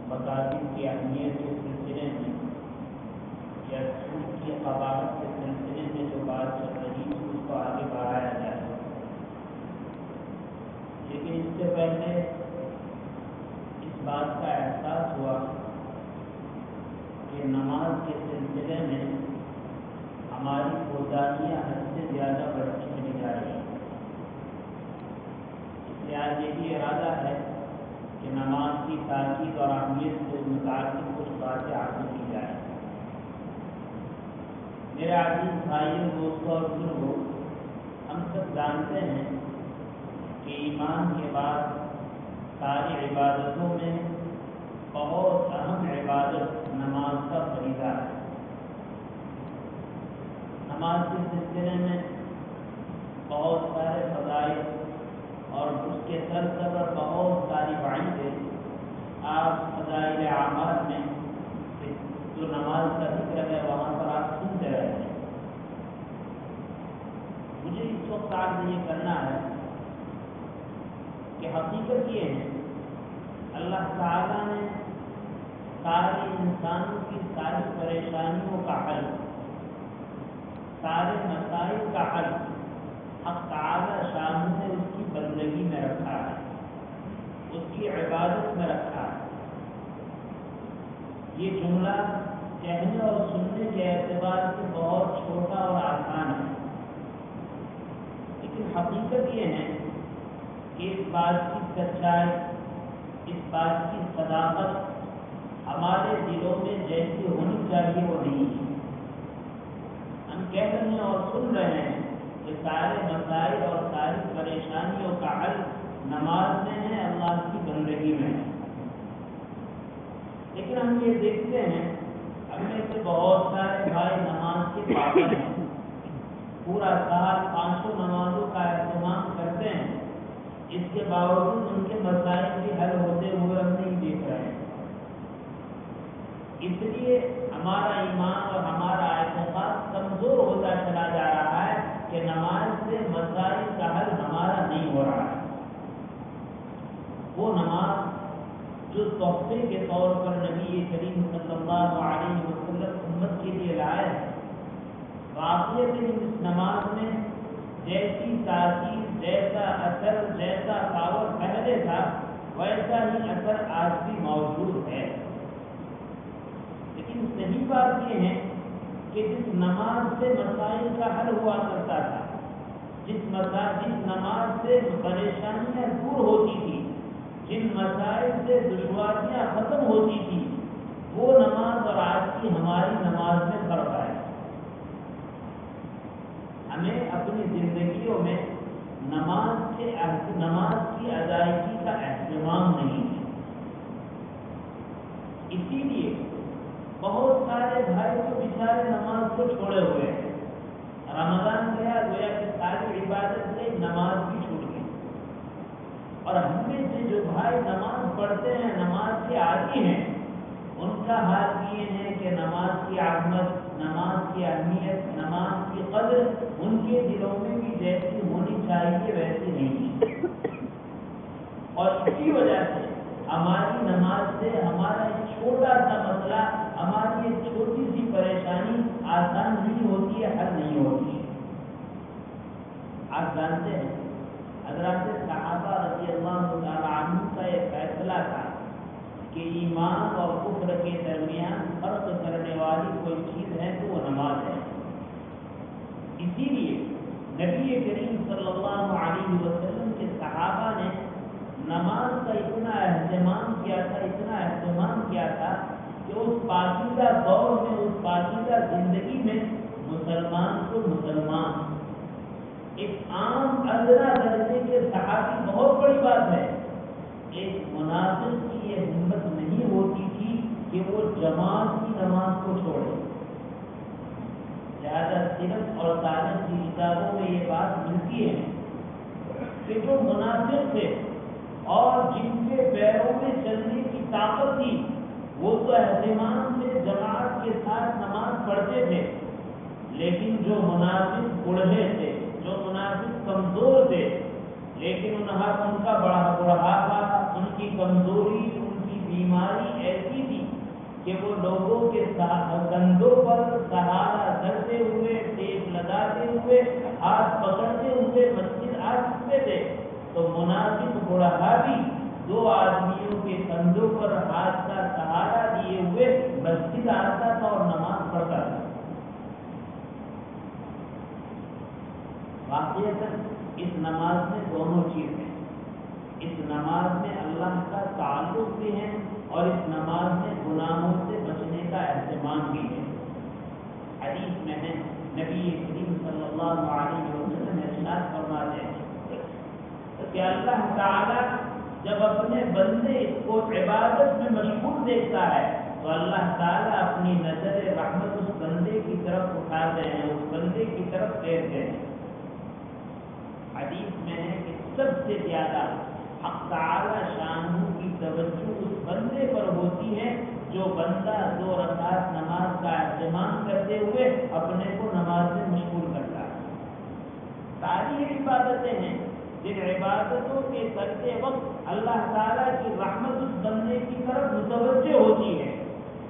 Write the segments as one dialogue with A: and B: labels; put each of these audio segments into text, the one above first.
A: مساجد کی اہمیت کے سلسلے میں یا سود کی قباحت کے سلسلے میں جو بات چل رہی تھی اس کو آگے بڑھایا جائے، لیکن اس سے پہلے اس بات کا احساس ہوا کہ نماز کے سلسلے میں ہماری کوتاہیاں حد سے زیادہ بڑھتی چلی جا رہی ہیں۔ اس لیے آج یہ بھی ارادہ ہے کہ نماز کی تاکید اور اہمیت سے متعلق کچھ باتیں آگے کی جائیں۔ میرے عزیز بھائیوں، دوستوں اور بزرگوں، ہم سب جانتے ہیں کہ ایمان کے بعد ساری عبادتوں میں بہت اہم عبادت نماز کا فریضہ ہے۔ نماز کے سلسلے میں بہت سارے فضائل اور اس کے سلسلہ بہت ساری وعیدیں آپ فضائل اعمال میں جو نماز کا ذکر ہے وہاں پر آپ سنتے رہے ہیں۔ مجھے اس وقت آج یہ کرنا ہے کہ حقیقت یہ ہے اللہ تعالیٰ نے سارے انسانوں کی ساری پریشانیوں کا حل، سارے مسائل کا حل حق تعالیٰ شان نے اس کی بندگی میں رکھا ہے، اس کی عبادت میں رکھا ہے۔ یہ جملہ کہنے اور سننے کے اعتبار سے بہت چھوٹا اور آسان ہے، لیکن حقیقت یہ ہے کہ اس بات کی سچائی، اس بات کی صداقت ہمارے دلوں میں جیسی ہونی چاہیے وہ نہیں ہے۔ ہم کہہ رہے ہیں اور سن رہے ہیں کہ سارے مسائل اور ساری پریشانیوں کا حل نماز میں ہے، اللہ کی بندگی میں ہے، لیکن ہم یہ دیکھتے ہیں ہم میں سے بہت سارے بھائی نماز کے پابند ہیں، پورا سال 500 نمازوں کا اہتمام کرتے ہیں، اس کے باوجود ان کے مسائل بھی حل ہوتے ہوئے ہم نہیں دیکھ رہے ہیں۔ اس لیے ہمارا ایمان اور ہمارا اعتقاد کمزور ہوتا چلا جا رہا ہے کہ نماز سے مسائل کا حل ہمارا نہیں ہو رہا ہے۔ وہ نماز جو تحفے کے طور پر نبی کریم صلی اللہ علیہ وسلم امت کے لیے لائے ہیں، واقعتاً اس نماز میں جیسی تاثیر، جیسا اثر، جیسا پاور پہلے تھا ویسا ہی اثر آج بھی موجود ہے۔ لیکن صحیح بات یہ ہے کہ جس نماز سے مسائل کا حل ہوا کرتا تھا، جس نماز سے پریشانیاں دور ہوتی تھی، جن مسائل سے دشواریاں ختم ہوتی تھی، وہ نماز اور آج کی ہماری نماز میں فرق ہے۔ ہمیں اپنی زندگیوں میں نماز کی ادائیگی کا اہتمام نہیں ہے۔ اسی لیے بہت سارے بھائی تو بیچارے نماز کو چھوڑے ہوئے ہیں، رمضان گیا گویا کہ ساری عبادت سے نماز بھی چھوٹ گئی، اور ہم میں سے جو بھائی نماز پڑھتے ہیں، نماز کے عادی ہیں، ان کا حال یہ ہے کہ نماز کی عظمت، نماز کی اہمیت، نماز کی قدر ان کے دلوں میں بھی جیسی ہونی چاہیے ویسی نہیں ہے۔ اور اسی وجہ سے ہماری نماز سے ہمارا ایک چھوٹا سا مسئلہ، ہماری ایک چھوٹی سی پریشانی آسان نہیں ہوتی ہے، حل نہیں ہوتی ہے۔ آپ جانتے ہیں حضرات صحابہ رضی اللہ تعالیٰ عنہ کا یہ فیصلہ تھا کہ ایمان اور کفر کے درمیان فرق کرنے والی کوئی چیز ہے تو وہ نماز ہے۔ اسی لیے نبی کریم صلی اللہ علیہ وسلم کے صحابہ نے نماز کا اتنا اہتمام کیا تھا کہ اس پاکیزہ دور میں، اس پاکیزہ زندگی میں مسلمان کو مسلمان، ایک عام ادنا درجے کے صحابی بہت بڑی بات ہے، ایک منافق کی یہ ہمت نہیں ہوتی تھی کہ وہ جماعت کی نماز کو چھوڑے۔ لہٰذا صرف اور تاریخ کی کتابوں میں یہ بات ملتی ہے کہ جو منافق تھے اور جن کے پیروں میں چلنے کی طاقت تھی، وہ تو اہتمام سے جماعت کے ساتھ نماز پڑھتے تھے، لیکن جو منافق بوڑھے تھے، جو منافق کمزور تھے، لیکن ان کا بڑھاپا، ان کی کمزوری، ان کی بیماری ایسی تھی کہ وہ لوگوں کے کندھوں پر سہارا کرتے ہوئے، ٹیپ لگاتے ہوئے، ہاتھ پکڑتے ہوئے مسجد آ سکتے تھے، تو منافق بڑھا بھی 2 آدمیوں کے کندھوں پر ہاتھ کا سہارا دیے ہوئے مسجد آتا تھا اور نماز پڑھتا تھا۔ واقعتاً اس نماز میں دونوں چیزیں، اس نماز میں اللہ کا تعلق بھی ہے اور اس نماز میں گناہوں سے بچنے کا اہتمام بھی ہے۔ حدیث میں ہے نبی کریم صلی اللہ علیہ وسلم ارشاد فرماتے ہیں کہ اللہ تعالیٰ جب اپنے بندے کو عبادت میں مشغول دیکھتا ہے تو اللہ تعالیٰ اپنی نظر رحمت اس بندے کی طرف اٹھاتے ہیں، اس بندے کی طرف پھیرتے ہیں۔ حدیث میں ہے کہ سب سے زیادہ حق تعالی شانہ کی توجہ اس بندے پر ہوتی ہے جو بندہ 2 رکعت نماز کا اہتمام کرتے ہوئے اپنے کو نماز میں مشغول کرتا ہے۔ ساری عبادتیں ہیں جن عبادتوں کے کرتے وقت اللہ تعالیٰ کی رحمت اس بندے کی طرف متوجہ ہوتی ہے،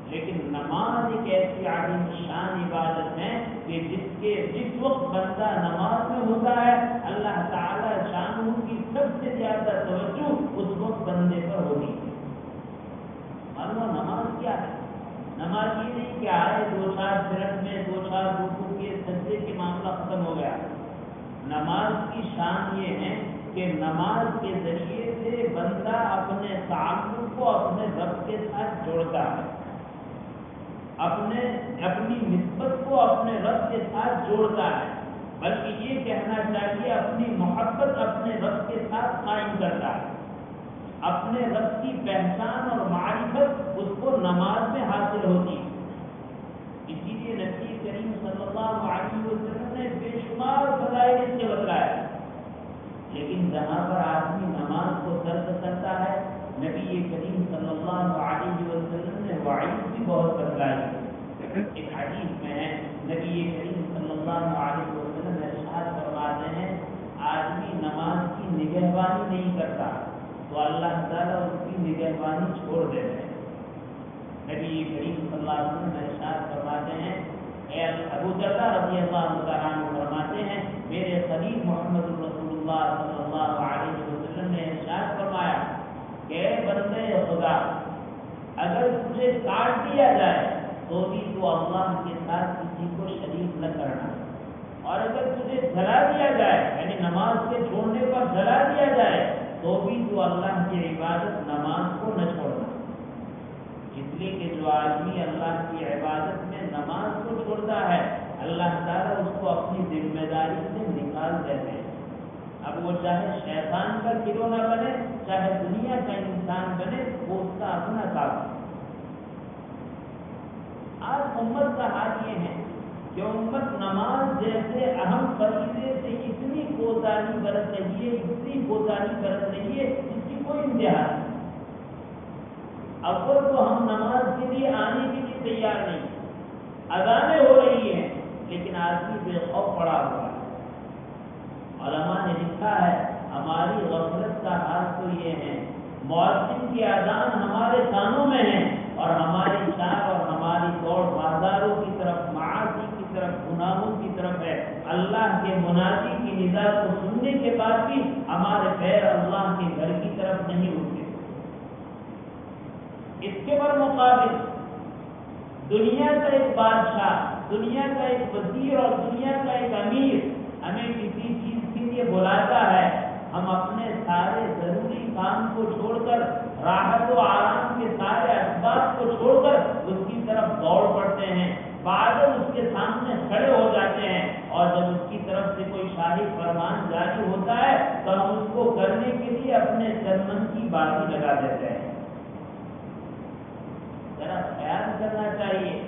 A: لیکن نماز ایک ایسی عظیم شان عبادت ہے کہ جس وقت بندہ نماز میں ہوتا ہے اللہ تعالیٰ شانہ کی سب سے زیادہ توجہ اس وقت بندے پر ہوگی۔ معلوم نماز کیا ہے؟ نماز یہ نہیں کہ آئے 2-4 منٹ میں 2-4 رکوع کے سجدے کے معاملہ ختم ہو گیا۔ نماز کی شان یہ ہے کہ نماز کے ذریعے سے بندہ اپنے تعلق کو اپنے رب کے ساتھ جوڑتا ہے، اپنی نسبت کو اپنے رب کے ساتھ جوڑتا ہے، بلکہ یہ کہنا چاہیے اپنی محبت اپنے رب کے ساتھ قائم کرتا ہے، اپنے رب کی پہچان اور معرفت اس کو نماز میں حاصل ہوتی ہے۔ اسی لیے نبی کریم صلی اللہ علیہ وسلم نے بے شمار فضائل اس کے بتلائے، لیکن جہاں پر آدمی نماز کو ترک کرتا ہے نبی کریم صلی اللہ علیہ وسلم نے وعید بھی بہت بتلائی۔ ایک حدیث میں ہے نبی کریم صلی اللہ علیہ وسلم ارشاد فرماتے ہیں آدمی نماز کی نگہبانی نہیں کرتا تو اللہ تعالیٰ اس کی نگہبانی چھوڑ دیتے ہیں۔ نبی کریم صلی اللہ علیہ وسلم ارشاد فرماتے ہیں، ابو درداء رضی اللہ تعالیٰ عنہ فرماتے ہیں میرے خلیل محمد رسول اللہ صلی اللہ علیہ وسلم نے ارشاد فرمایا کہ اے بندے خدا، اگر تجھے کاٹ دیا جائے تو بھی تو اللہ کے ساتھ کسی کو شریک نہ کرنا، اور اگر تجھے جلا دیا جائے یعنی نماز کے چھوڑنے پر جلا دیا جائے تو بھی تو اللہ کی عبادت نماز کو نہ چھوڑنا، اس لیے کہ جو آدمی اللہ کی عبادت میں نماز کو چھوڑتا ہے اللہ تعالیٰ اس کو اپنی ذمہ داری سے نکال دیتے ہیں۔ اب وہ چاہے شیطان کا کھلونا بنے چاہے دنیا کا انسان بنے، وہ اس کا اپنا کام ہے۔ آج امت کا حال یہ ہے کہ امت نماز جیسے اہم فریضے سے اتنی کوتاہی برت رہی ہے، اتنی کوتاہی برت رہی ہے جس کی کوئی انتہا نہیں۔ اول تو ہم نماز کے لیے آنے کے لیے تیار نہیں، اذانیں ہو رہی ہیں لیکن آدمی بے خوف پڑا ہوا ہے۔ علماء نے لکھا ہے ہماری غفلت کا حال تو یہ ہے مؤذن کی اذان ہمارے کانوں میں ہے اور ہماری چال اور ہماری دوڑ بازاروں کی طرف، معاصی کی طرف، گناہوں کی طرف ہے۔ اللہ کے منادی کی ندا کو سننے کے بعد بھی ہمارے پیر اللہ کے گھر کی طرف نہیں اٹھتے۔ اس کے برمقابل دنیا کا ایک بادشاہ، دنیا کا ایک وزیر اور دنیا کا ایک امیر ہمیں کسی چیز کے لیے بلاتا ہے، ہم اپنے سارے ضروری کام کو چھوڑ کر، راحت و آرام کے سارے اسباب کو چھوڑ کر اس کی طرف دوڑ پڑتے ہیں، بعد اس کے سامنے کھڑے ہو جاتے ہیں، اور جب اس کی طرف سے کوئی شاہی فرمان جاری ہوتا ہے تو ہم اس کو کرنے کے لیے اپنے سرمن کی بازی لگا دیتے ہیں۔ ذرا خیال کرنا چاہیے،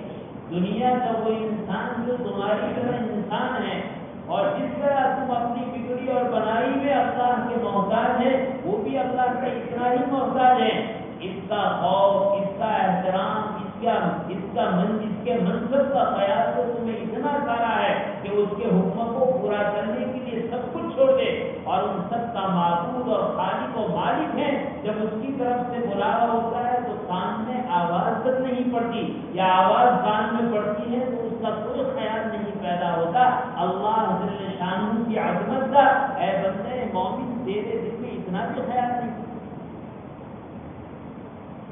A: دنیا کا وہ انسان جو تمہاری طرح انسان ہے اور جس طرح تم اپنی بگڑی اور بنائی میں اللہ کے محتاج ہے، وہ بھی اللہ کا اتنا ہی محتاج ہے۔ اس کا خوف، اس کا احترام، اس اس کے منصب کا خیال تو تمہیں اتنا سارا ہے کہ اس کے حکم کو پورا کرنے کے لیے سب کچھ چھوڑ دے، اور ان سب کا معبود اور خالق و مالک ہے، جب اس کی طرف سے بلاوا ہوتا ہے تو کان میں آواز تک نہیں پڑتی، یا آواز کان میں پڑتی ہے تو اس کا کوئی خیال نہیں پیدا ہوتا۔ اللہ جل شانہ کی عظمت کا اے بندے مومن تیرے دل میں اتنا بھی خیال نہیں۔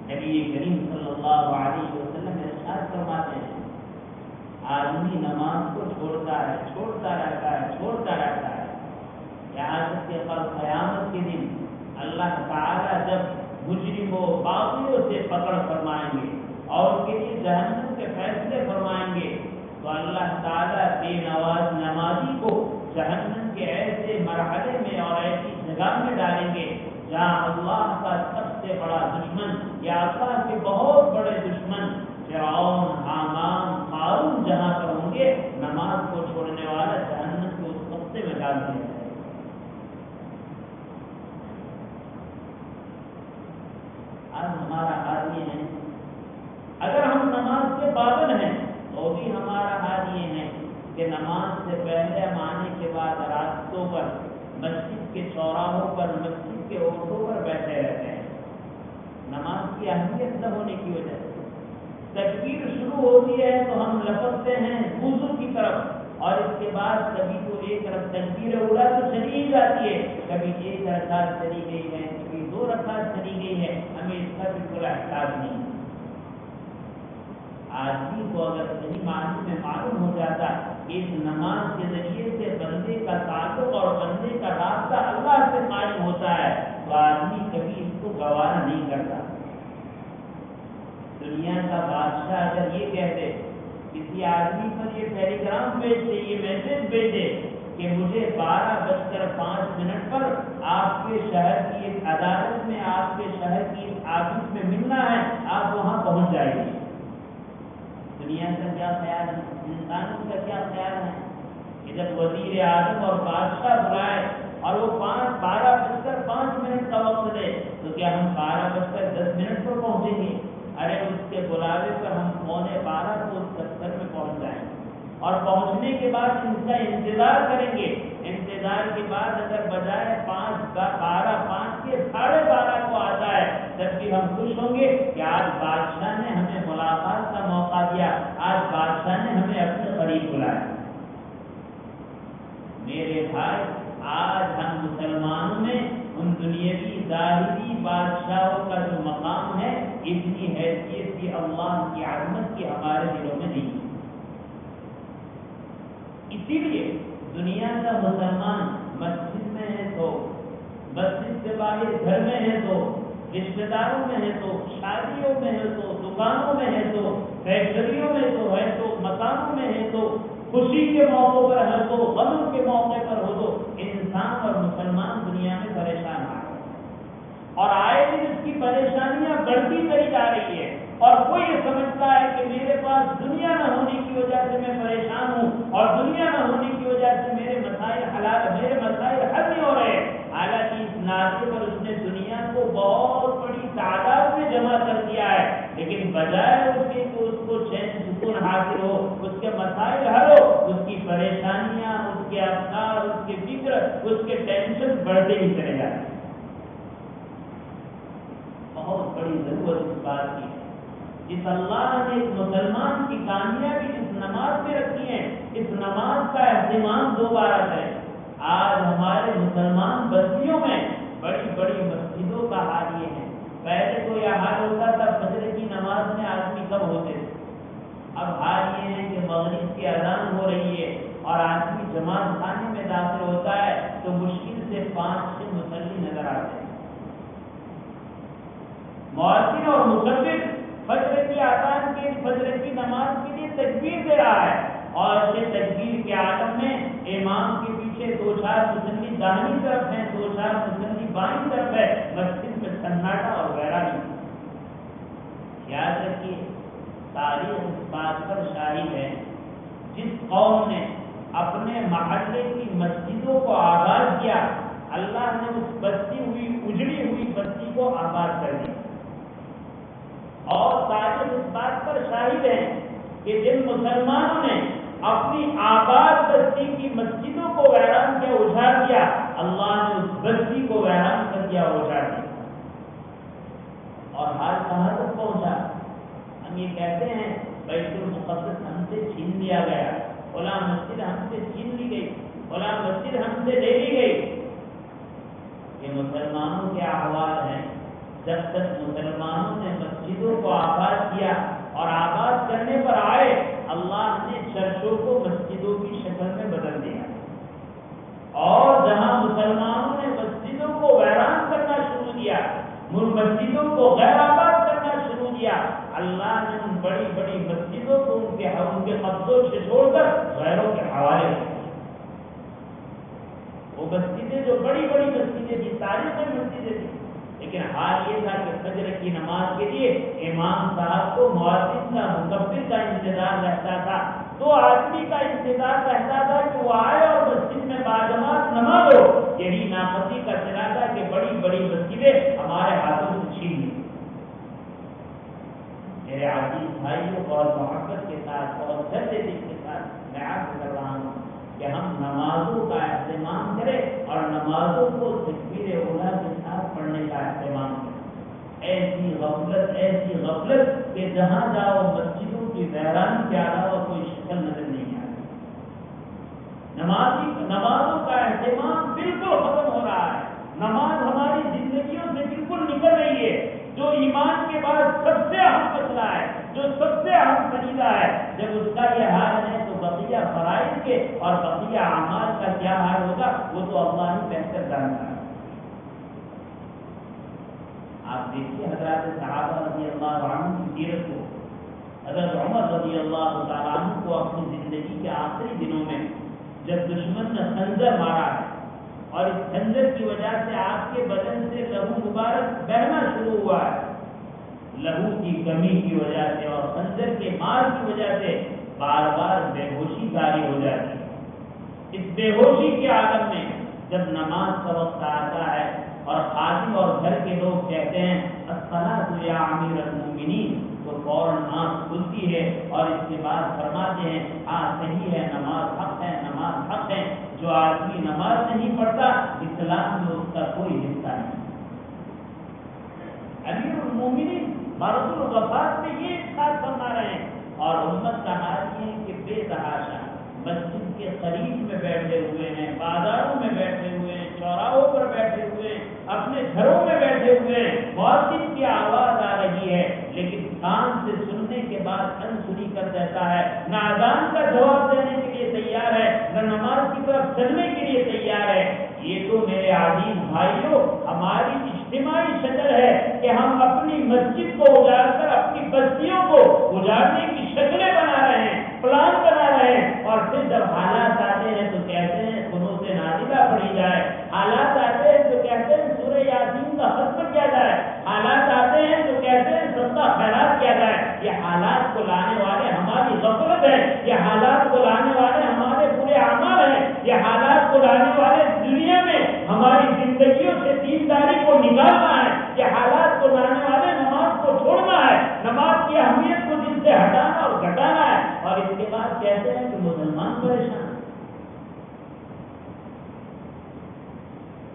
A: نبی کریم صلی اللہ علیہ وسلم ارشاد فرماتے ہیں، آدمی نماز کو چھوڑتا رہتا ہے یہاں تک کہ کل قیامت کے دن اللہ تعالیٰ جب مجرموں باغیوں سے پکڑ فرمائیں گے اور ان کے لیے جہنم کے فیصلے فرمائیں گے تو اللہ تعالیٰ بے نمازی کو جہنم کے ایسے مرحلے میں اور ایسی جگہ میں ڈالیں گے جہاں اللہ کا سب سے بڑا دشمن یا اللہ کے بہت بڑے دشمن فرعون، حامان، قارون جہاں پر ہوں گے، نماز کو چھوڑنے والا جہنم کے اس خطے میں ڈال دیا جائے۔ آج ہمارا حال یہ ہے، اگر ہم نماز کے پابند ہیں تو بھی ہمارا حال یہ ہے کہ نماز سے پہلے ہم آنے کے بعد راستوں پر، مسجد کے چوراہوں پر، مسجد کے اوٹوں پر بیٹھے رہتے ہیں، نماز کی اہمیت نہ ہونے کی وجہ سے۔ تکبیر شروع ہوتی ہے تو ہم لپکتے ہیں وضو کی طرف، اور اس کے بعد کبھی تو ایک تکبیر اولا تو چلی ہی جاتی ہے، کبھی ایک رکعت چلی گئی ہے، کبھی 2 رکعت چلی گئی ہے، ہمیں اس کا بھی کوئی احساس نہیں۔ آدمی کو اگر صحیح معنی میں معلوم ہو جاتا کہ اس نماز کے ذریعے سے بندے کا تعلق اور بندے کا رابطہ اللہ سے قائم ہوتا ہے تو آدمی کبھی اس کو گوارا نہیں کرتا۔ دنیا کا بادشاہ اگر یہ کہتے، کسی آدمی پر یہ ٹیلی گرام بھیج دے، یہ میسج بھیج دے کہ مجھے 12:05 پر آپ کے شہر کی ایک عدالت میں، آپ کے شہر کی ایک آفس میں ملنا ہے، آپ وہاں پہنچ جائیے، دنیا کا کیا خیال ہے، انسانوں کا کیا خیال ہے کہ جب وزیر اعظم اور بادشاہ بلائے اور وہ 12:05 کا وقت دے تو کیا ہم 12:10 پر پہنچیں گے؟ ارے اس کے بلاوے پر ہم 11:15 کو دفتر میں پہنچ جائیں گے، اور پہنچنے کے بعد ان کا انتظار کریں گے۔ انتظار کے بعد اگر بجائے 12:05 کے 12:30 کو آتا ہے تب بھی ہم خوش ہوں گے کہ آج بادشاہ نے ہمیں ملاقات کا موقع دیا، آج بادشاہ نے ہمیں اپنے قریب بلایا۔ میرے بھائی، آج ہم مسلمانوں میں ان دنیاوی ظاہری بادشاہوں کا جو مقام ہے، اتنی حیثیت کی اللہ کی عظمت کی ہمارے دلوں میں نہیں۔ اسی لیے دنیا کا مسلمان مسجد میں ہے تو، مسجد سے باہر گھر میں ہے تو، رشتہ داروں میں ہے تو، شادیوں میں ہے تو، دکانوں میں ہے تو، فیکٹریوں میں تو ہے تو، مکانوں میں ہے تو، خوشی کے موقع پر ہے تو، غم کے موقع پر ہو تو، انسان اور مسلمان دنیا میں پریشان آ رہے ہیں، اور آئے دن اس کی پریشانیاں بڑھتی چلی جا رہی ہے، اور کوئی یہ سمجھتا ہے کہ میرے پاس دنیا نہ ہونے کی وجہ سے میں پریشان ہوں، اور دنیا نہ ہونے کی وجہ سے میرے مسائل حل نہیں ہو رہے۔ حالانکہ اس ناطے پر اس نے دنیا کو بہت بڑی تعداد میں جمع کر دیا ہے، لیکن بجائے اس کے کہ اس کو چین سکون حاصل ہو، اس کے مسائل حل ہو، اس کی پریشانیاں، اس کے افکار، اس کے فکر، اس کے ٹینشن بڑھتے ہی چلے جاتے ہیں۔ بہت بڑی ضرورت اس بات کی ہے، جس اللہ نے ایک مسلمان کی کامیابی اس نماز میں رکھی ہے، اس نماز کا اہتمام دوبارہ کریں۔ آج ہمارے مسلمان بستیوں میں بڑی بڑی مسجدوں کا حال یہ ہے، پہلے تو یہ حال ہوتا تھا فجر کی نماز میں آدمی کب ہوتے تھے، اب حال یہ ہے کہ مغرب کی اذان ہو رہی ہے اور آدمی جماعت خانے میں داخل ہوتا ہے تو مشکل سے 5-6 مصلی نظر آتے ہیں۔ مؤذن اور مکبر فجر کی اذان کے، فجر کی نماز کے لیے تکبیر دے رہا ہے، اور یہ تکبیر کے عالم میں امام کے پیچھے 2-4 مصلی داہنی طرف ہیں، 2-4 مصلی بائیں طرف ہے، مسجد میں سناٹا اور غیرہ نہیں۔ یاد رکھیے، تاریخ اس بات پر شاہد ہے، جس قوم نے اپنے محلے کی مسجدوں کو آباد کیا، اللہ نے اس بستی ہوئی، اجڑی ہوئی بستی کو آباد کر دیا، اور تاریخ اس بات پر شاہد ہیں کہ جن مسلمانوں نے اپنی آباد بستی کی مسجدوں کو ویران کیا، اجاڑ دیا، اللہ نے اس بستی کو ویران کر دیا اور اجاڑ دیا۔ اور حال کہاں تک پہنچا؟ ہم یہ کہتے ہیں بیت المقدس ہم سے چھین لیا گیا، فلاں مسجد ہم سے چھین لی گئی، فلاں مسجد ہم سے لے لی گئی۔ یہ مسلمانوں کے احوال ہیں۔ جب تک مسلمانوں نے مسجدوں کو آباد کیا اور آباد کرنے پر آئے، اللہ نے چرچوں کو مسجدوں کی شکل میں بدل دیا، اور جہاں مسلمانوں نے مسجدوں کو ویران کرنا شروع کیا، مسجدوں کو غیر آباد کرنا شروع کیا، اللہ نے ان بڑی بڑی مسجدوں کو ان کے قبضوں سے چھوڑ کر غیروں کے حوالے کر دیا۔ وہ مسجدیں جو بڑی بڑی مسجدیں تھیں، تاریخ میں مسجدیں تھیں، لیکن حال یہ تھا کہ فجر کی نماز کے لیے امام صاحب کو مؤذن کا مکبر کا انتظار رہتا تھا، تو آدمی کا انتظار رہتا تھا کہ وہ آئے اور مسجد میں باجماعت نماز ہو۔ یہی ناپتی کا چلا تھا کہ بڑی بڑی مسجدیں ہمارے ہاتھوں سے چھین لی۔ میرے عزیز بھائیوں، بہت محبت کے ساتھ، بہت درد دل کے ساتھ میں عرض کر رہا ہوں کہ ہم نمازوں کا اہتمام کریں اور نمازوں کو تکبیر اولیٰ کے ساتھ پڑھنے کا اہتمام کریں۔ ایسی غفلت کہ جہاں جاؤ مسجدوں کی ویرانی کے علاوہ کوئی شکل نظر نہیں آتی۔ نمازوں کا اہتمام بالکل ختم ہو رہا ہے، نماز ہماری زندگیوں سے بالکل نکل رہی ہے، جو ایمان کے بعد سب سے اہم مسئلہ ہے، جو سب سے اہم فریضہ ہے۔ جب اس کا یہ حال ہے تو بقیہ فرائض کے اور بقیہ اعمال کا کیا حال ہوگا وہ تو اللہ ہی بہتر جانتا ہے۔ آپ دیکھیے حضرات صحابہ رضی اللہ عنہ کی سیرت کو، حضرت عمر رضی اللہ تعالیٰ عنہ کو اپنی زندگی کے آخری دنوں میں جب دشمن نے خنجر مارا ہے اور اس خنجر کی وجہ سے آپ کے بدن سے لہو مبارک بہنا شروع ہوا ہے، لہو کی کمی کی وجہ سے اور خنجر کے مار کی وجہ سے بار بار بے ہوشی طاری ہو جاتی ہے۔ اس بے ہوشی کے عالم میں جب نماز کا وقت آتا ہے اور خادم اور گھر کے لوگ کہتے ہیں الصلاۃ یا امیر المومنین، تو فوراً آنکھ کھلتی ہے اور اس کے بعد فرماتے ہیں ہاں صحیح ہے، نماز حق ہے، نماز حق ہے۔ جو آدمی نماز نہیں پڑھتا اسلام میں اس کا کوئی حصہ نہیں۔ امیر المومنین مرض الوفات میں یہ ارشاد فرما رہے ہیں، اور امت کا حال یہ ہے کہ بے تحاشا مسجد کے قریب میں بیٹھے ہوئے ہیں، بازاروں میں بیٹھے ہوئے ہیں، چوراہوں پر بیٹھے ہوئے ہیں، اپنے گھروں میں بیٹھے ہوئے ہیں، مؤذن کی آواز آ رہی ہے لیکن کان سے سننے کے بعد انسنی کر دیتا ہے، نہ اذان کا جواب دینے کے لیے تیار ہے، نہ نماز کی طرف چلنے کے لیے تیار ہے۔ یہ تو میرے عزیز بھائیوں ہماری اجتماعی شکل ہے کہ ہم اپنی مسجد کو اجاڑ کر اپنی بستیوں کو اجاڑنے کی شکلیں بنا رہے ہیں، پلان بنا رہے ہیں، اور پھر جب حالات آتے ہیں تو کہتے ہیں قنوت نازلہ پڑھی جائے، حالات آتے ہیں تو کہتے ہیں سورہ یاسین کا ختم کیا جائے، حالات آتے ہیں تو کہتے ہیں صدقہ خیرات کیا جائے۔ یہ حالات کو لانے والے ہماری غفلت ہے، یہ حالات کو لانے والے ہمارے برے اعمال ہیں، یہ حالات کو لانے والے دنیا میں ہماری زندگیوں سے دینداری کو نکالنا ہے، یہ حالات کو لانے والے نماز کو چھوڑنا ہے، نماز کی اہمیت کو دل سے ہٹانا اور گھٹانا ہے، اور اس کے بعد کہتے ہیں کہ مسلمان پریشان۔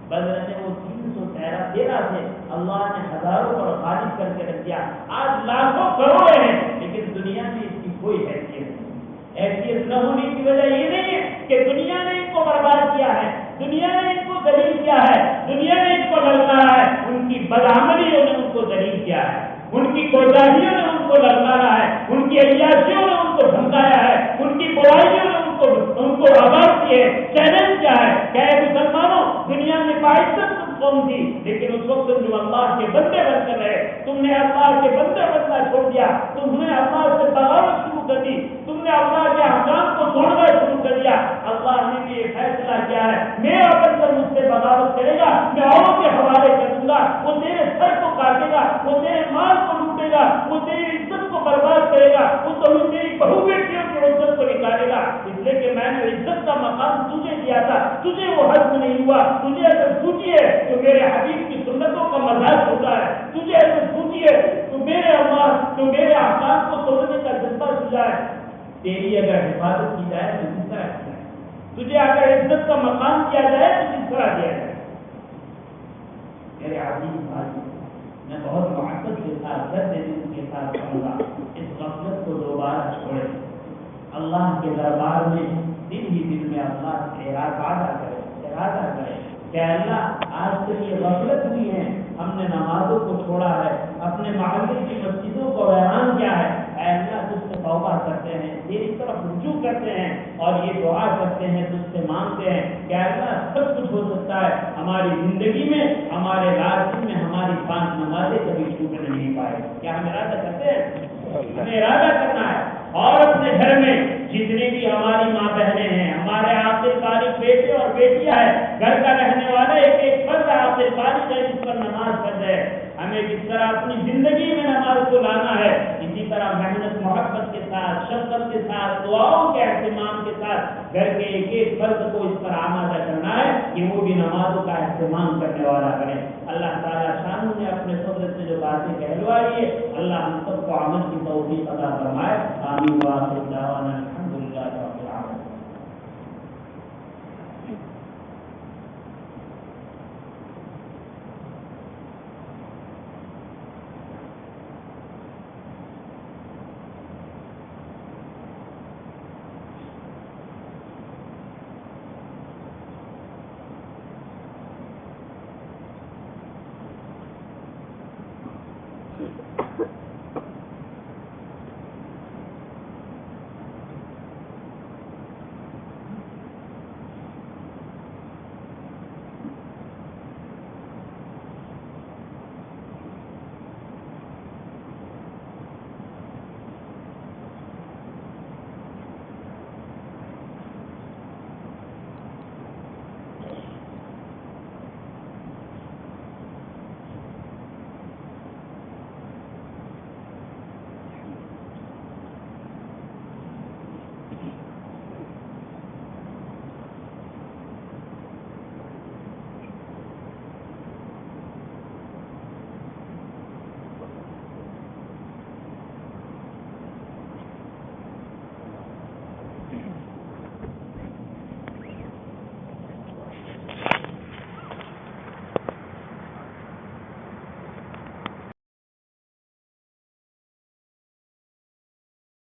A: بدر نے وہ 313 سے اللہ نے ہزاروں پر غالب کر کے رکھ دیا، آج لاکھوں کروڑے ہیں لیکن دنیا میں اس کی کوئی حیثیت نہیں۔ حیثیت نہ ہونے کی وجہ یہ نہیں ہے کہ دنیا نے ان کو برباد کیا ہے، دنیا نے ان کو ذلیل کیا ہے، دنیا نے ان کو للکارا ہے، ان کی بدعملیوں نے ان کو ذلیل کیا ہے، ان کی کوتاہیوں نے ان کو للکارا ہے، ان کی عیاشیوں نے ان کو دھمکایا ہے، ان کی برائیوں نے ان کو آباد کیے۔ چیلنج کیا ہے کہ اے مسلمانوں، دنیا میں باعزت قوم تھی لیکن اس وقت جو اللہ کے بندے بن کر رہے، تم نے اللہ کے بندے بننا چھوڑ دیا، تم نے اللہ سے بغاوت شروع کر دی، تم نے اللہ کے احکام کو توڑنا شروع کر دیا۔ اللہ نے بھی یہ فیصلہ کیا ہے میرا بندہ مجھ سے بغاوت کرے گا میں اوروں کے حوالے کر دوں گا، وہ تیرے سر کو کاٹے گا، وہ تیرے مال کو لوٹے گا، وہ تیری عزت کو برباد کرے گا، وہ تیری بہو بیٹیوں کی عزت کو نکالے گا، اس لیے کہ میں نے عزت کا مقام تجھے دیا تھا، تجھے وہ حق نہیں ہوا۔ تجھے اگر سوچی ہے تو میرے حبیب کی سنتوں کا مذاق ہوتا ہے، تجھے اگر سوچی ہے تو میرے احکام کو توڑنے تیری اگر حفاظت کی جائے تو کس طرح کی جائے، تجھے اگر عزت کا مقام دیا جائے تو کس طرح دیا جائے۔ میرے عزیز بھائی، میں بہت محبت کے ساتھ درد دل کے ساتھ کہوں گا، اس غفلت کو دوبارہ چھوڑے، اللہ کے دربار میں دل ہی دل میں اللہ سے ارادہ کرے کہ اللہ آج تک یہ غفلت ہوئی ہے، ہم نے نمازوں کو چھوڑا ہے، اپنے محلے کی مسجدوں کو ویران کیا ہے، اے اللہ تجھ سے توبہ کرتے ہیں، تیری طرف رجوع کرتے ہیں اور یہ دعا کرتے ہیں، تجھ سے مانگتے ہیں کہ اللہ سب کچھ ہو سکتا ہے ہماری زندگی میں، ہمارے رات میں ہماری 5 نمازیں کبھی چھوٹنے نہیں پائے۔ کیا ہم ارادہ کرتے ہیں؟ ہمیں ارادہ کرنا ہے، اور اپنے گھر میں جتنی بھی ہماری ماں بہنیں ہیں، ہمارے عاقل بالغ بیٹے اور بیٹیاں ہیں، گھر کا رہنے والا ایک فرد عاقل بالغ ہے جس پر نماز فرض ہے، ہمیں جس طرح اپنی زندگی میں نماز کو لانا ہے، اسی طرح محنت محبت کے ساتھ، شفقت کے ساتھ، دعاؤں کے اہتمام کے ساتھ گھر کے ایک فرد کو اس پر آمادہ کرنا ہے کہ وہ بھی نمازوں کا اہتمام کرنے والا بنے۔ اللہ تعالیٰ شان نے اپنے فضل سے جو باتیں کہلوائی ہے، اللہ ہم سب کو عمل کی توفیق عطا فرمائے۔ آمین وآخر دعوانا الحمدللہ رب العالمین۔